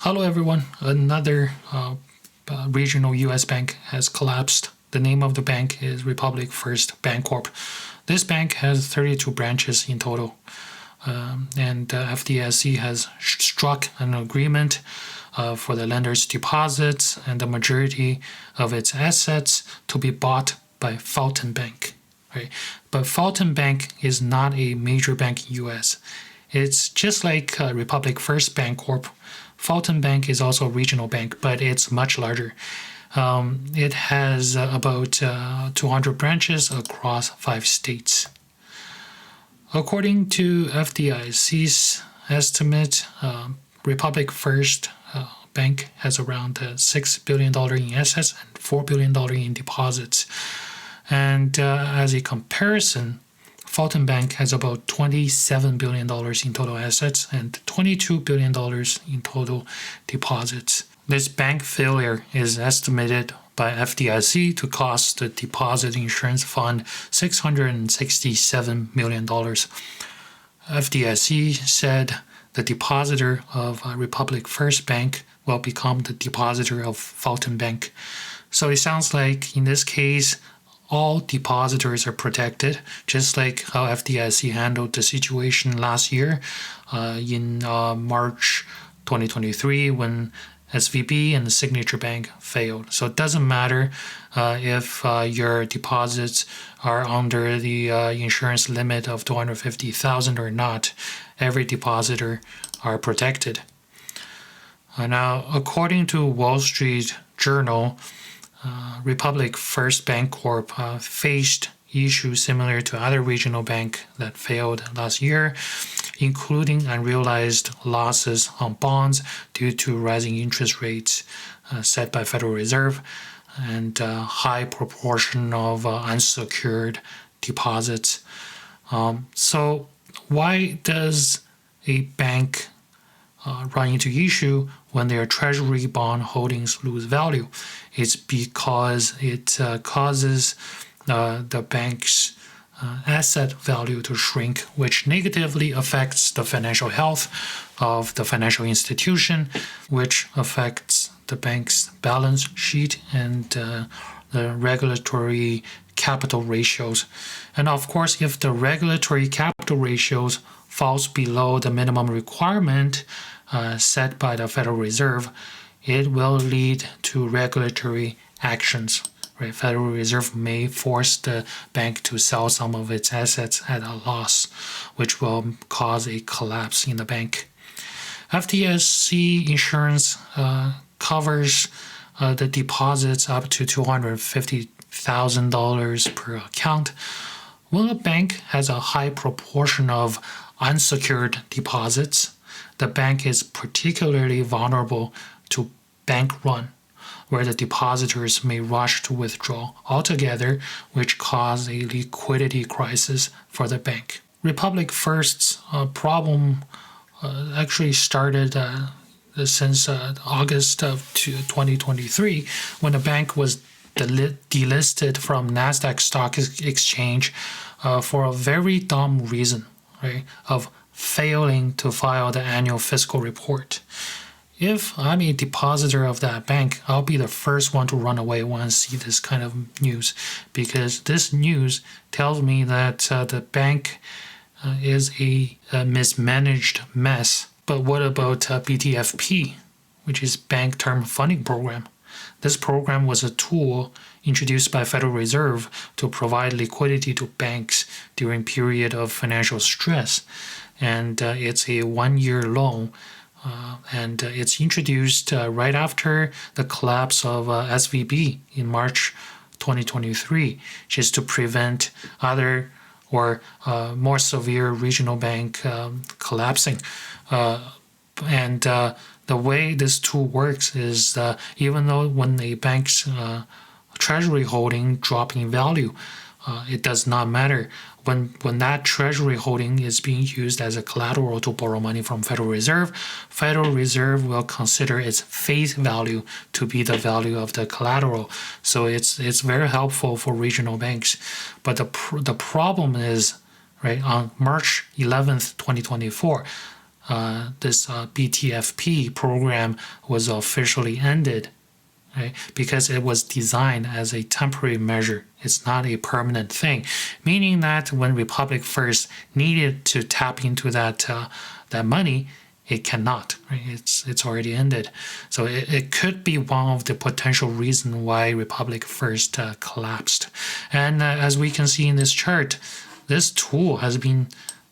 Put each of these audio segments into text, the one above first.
Hello everyone. Another regional U.S. bank has collapsed. The name of the bank is Republic First Bancorp. This bank has 32 branches in total, and FDIC has struck an agreement for the lender's deposits and the majority of its assets to be bought by Fulton Bank. Right? But Fulton Bank is not a major bank in U.S. It's just like Republic First Bancorp. Fulton Bank is also a regional bank, but it's much larger. It has about 200 branches across 5 states. According to FDIC's estimate, Republic First Bank has around $6 billion in assets and $4 billion in deposits. And as a comparison, Fulton Bank has about $27 billion in total assets and $22 billion in total deposits. This bank failure is estimated by FDIC to cost the Deposit Insurance Fund $667 million. FDIC said the depositor of Republic First Bank will become the depositor of Fulton Bank. So it sounds like in this case, all depositors are protected, just like how FDIC handled the situation last year in March 2023 when SVB and the Signature Bank failed. So it doesn't matter if your deposits are under the insurance limit of $250,000 or not. Every depositor are protected. Now, according to Wall Street Journal, Republic First Bancorp faced issues similar to other regional banks that failed last year, including unrealized losses on bonds due to rising interest rates set by Federal Reserve and high proportion of unsecured deposits. So why does a bank run into issue when their treasury bond holdings lose value? It's because it causes the bank's asset value to shrink, which negatively affects the financial health of the financial institution, which affects the bank's balance sheet and the regulatory capital ratios. And of course, if the regulatory capital ratios falls below the minimum requirement set by the Federal Reserve, it will lead to regulatory actions. Right? Federal Reserve may force the bank to sell some of its assets at a loss, which will cause a collapse in the bank. FDIC insurance covers the deposits up to $250,000 per account. When a bank has a high proportion of unsecured deposits, the bank is particularly vulnerable to bank run, where the depositors may rush to withdraw altogether, which cause a liquidity crisis for the bank. Republic First's problem actually started since August of 2023, when the bank was delisted from NASDAQ stock exchange for a very dumb reason, right, of failing to file the annual fiscal report. If I'm a depositor of that bank, I'll be the first one to run away when I see this kind of news, because this news tells me that the bank is a mismanaged mess. But what about BTFP, which is Bank Term Funding Program? This program was a tool introduced by Federal Reserve to provide liquidity to banks during period of financial stress. And it's a 1-year loan. And it's introduced right after the collapse of SVB in March 2023, just to prevent other or more severe regional bank collapsing. And the way this tool works is even though when a bank's treasury holding drop in value, it does not matter. When that treasury holding is being used as a collateral to borrow money from Federal Reserve will consider its face value to be the value of the collateral. So it's very helpful for regional banks. But the problem is, right, on March 11th, 2024, this BTFP program was officially ended, right? Because it was designed as a temporary measure. It's not a permanent thing, meaning that when Republic First needed to tap into that money, it cannot, right? It's already ended. So it could be one of the potential reasons why Republic First collapsed. And as we can see in this chart, this tool has been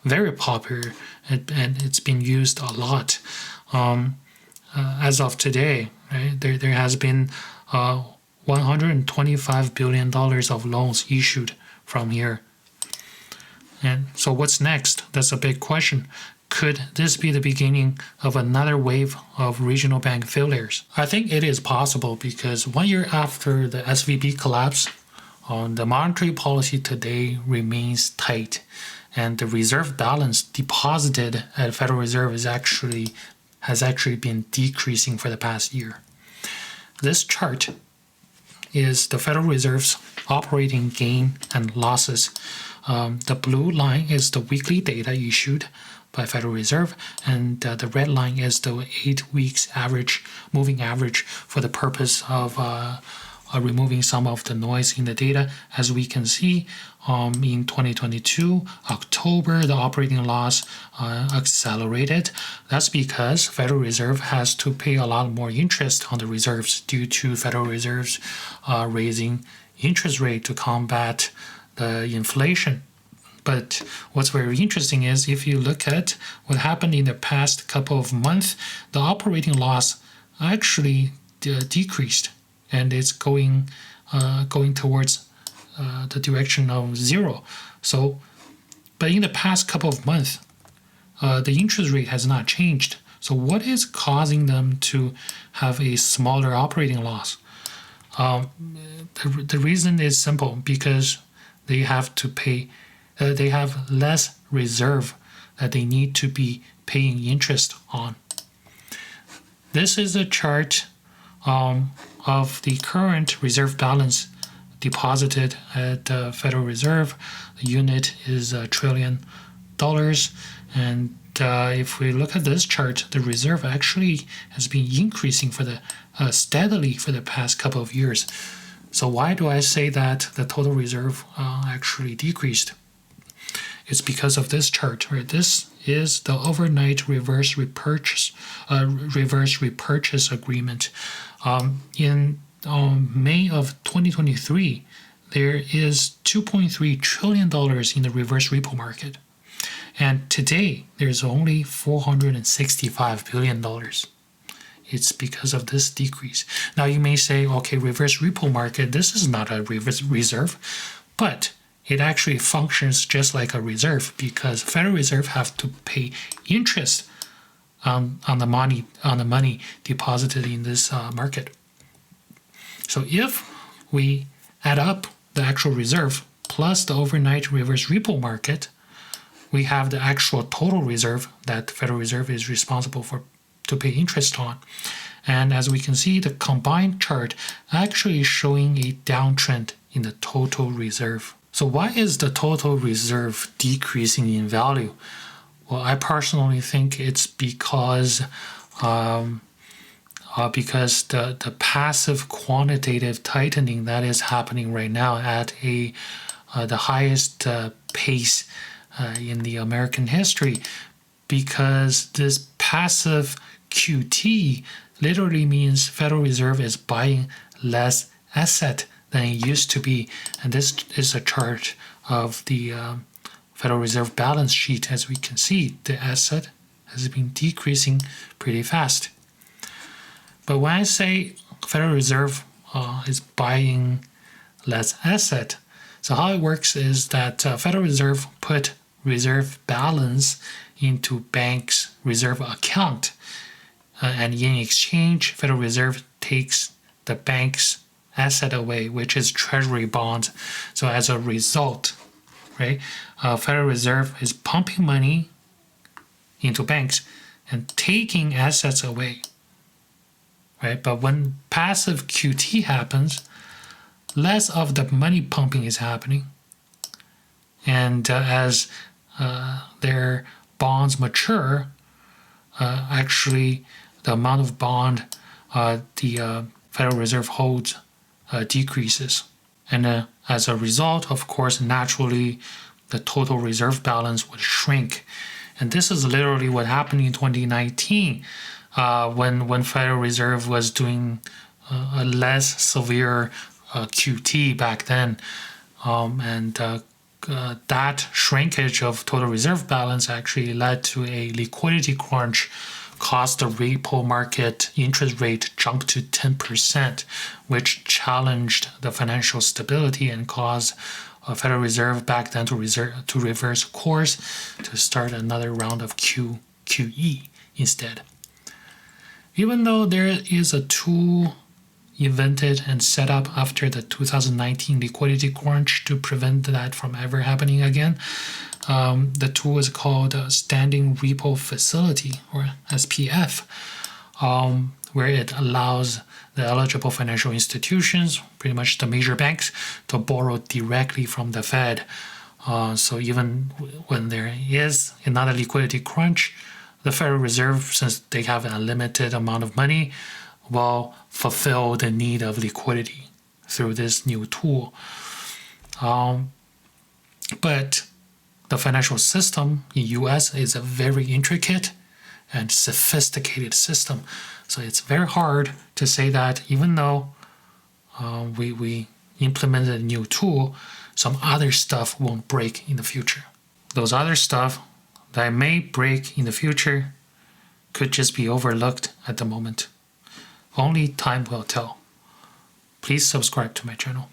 very popular and it's been used a lot. As of today, right, there has been $125 billion of loans issued from here. And so what's next? That's a big question. Could this be the beginning of another wave of regional bank failures? I think it is possible because 1 year after the SVB collapse, the monetary policy today remains tight, and the reserve balance deposited at Federal Reserve has actually been decreasing for the past year. This chart is the Federal Reserve's operating gain and losses. The blue line is the weekly data issued by Federal Reserve, and the red line is the 8 weeks average, moving average, for the purpose of removing some of the noise in the data. As we can see, in 2022, October, the operating loss accelerated. That's because Federal Reserve has to pay a lot more interest on the reserves due to Federal Reserve's raising interest rate to combat the inflation. But what's very interesting is if you look at what happened in the past couple of months, the operating loss actually decreased, and it's going towards the direction of zero. So, but in the past couple of months, the interest rate has not changed. So what is causing them to have a smaller operating loss? The reason is simple, because they have to pay. They have less reserve that they need to be paying interest on. This is a chart of the current reserve balance deposited at the Federal Reserve. The unit is $1 trillion. And if we look at this chart, the reserve actually has been increasing steadily for the past couple of years. So why do I say that the total reserve actually decreased? It's because of this chart, right? This is the overnight reverse repurchase agreement. In May of 2023, there is $2.3 trillion in the reverse repo market. And today, there's only $465 billion. It's because of this decrease. Now, you may say, okay, reverse repo market, this is not a reverse reserve, but it actually functions just like a reserve because Federal Reserve have to pay interest on the money deposited in this market. So if we add up the actual reserve plus the overnight reverse repo market, we have the actual total reserve that the Federal Reserve is responsible for to pay interest on. And as we can see, the combined chart actually is showing a downtrend in the total reserve. So why is the total reserve decreasing in value? Well, I personally think it's because the passive quantitative tightening that is happening right now at the highest pace in the American history, because this passive QT literally means Federal Reserve is buying less asset than it used to be. And this is a chart of the Federal Reserve balance sheet. As we can see, the asset has been decreasing pretty fast. But when I say Federal Reserve is buying less asset, so how it works is that Federal Reserve put reserve balance into bank's reserve account, and in exchange, Federal Reserve takes the bank's asset away, which is treasury bonds. So as a result, right, Federal Reserve is pumping money into banks and taking assets away, right? But when passive QT happens, less of the money pumping is happening, and as their bonds mature, actually the amount of bond the Federal Reserve holds decreases. And as a result, of course, naturally, the total reserve balance would shrink. And this is literally what happened in 2019 when Federal Reserve was doing a less severe QT back then. That shrinkage of total reserve balance actually led to a liquidity crunch, caused the repo market interest rate jump to 10%, which challenged the financial stability and caused Federal Reserve back then to reverse course to start another round of QE instead. Even though there is a tool invented and set up after the 2019 liquidity crunch to prevent that from ever happening again, the tool is called Standing Repo Facility, or SPF, where it allows the eligible financial institutions, pretty much the major banks, to borrow directly from the Fed. So even when there is another liquidity crunch, the Federal Reserve, since they have an unlimited amount of money, will fulfill the need of liquidity through this new tool. But the financial system in US is a very intricate and sophisticated system. So it's very hard to say that even though we implemented a new tool, some other stuff won't break in the future. Those other stuff that may break in the future could just be overlooked at the moment. Only time will tell. Please subscribe to my channel.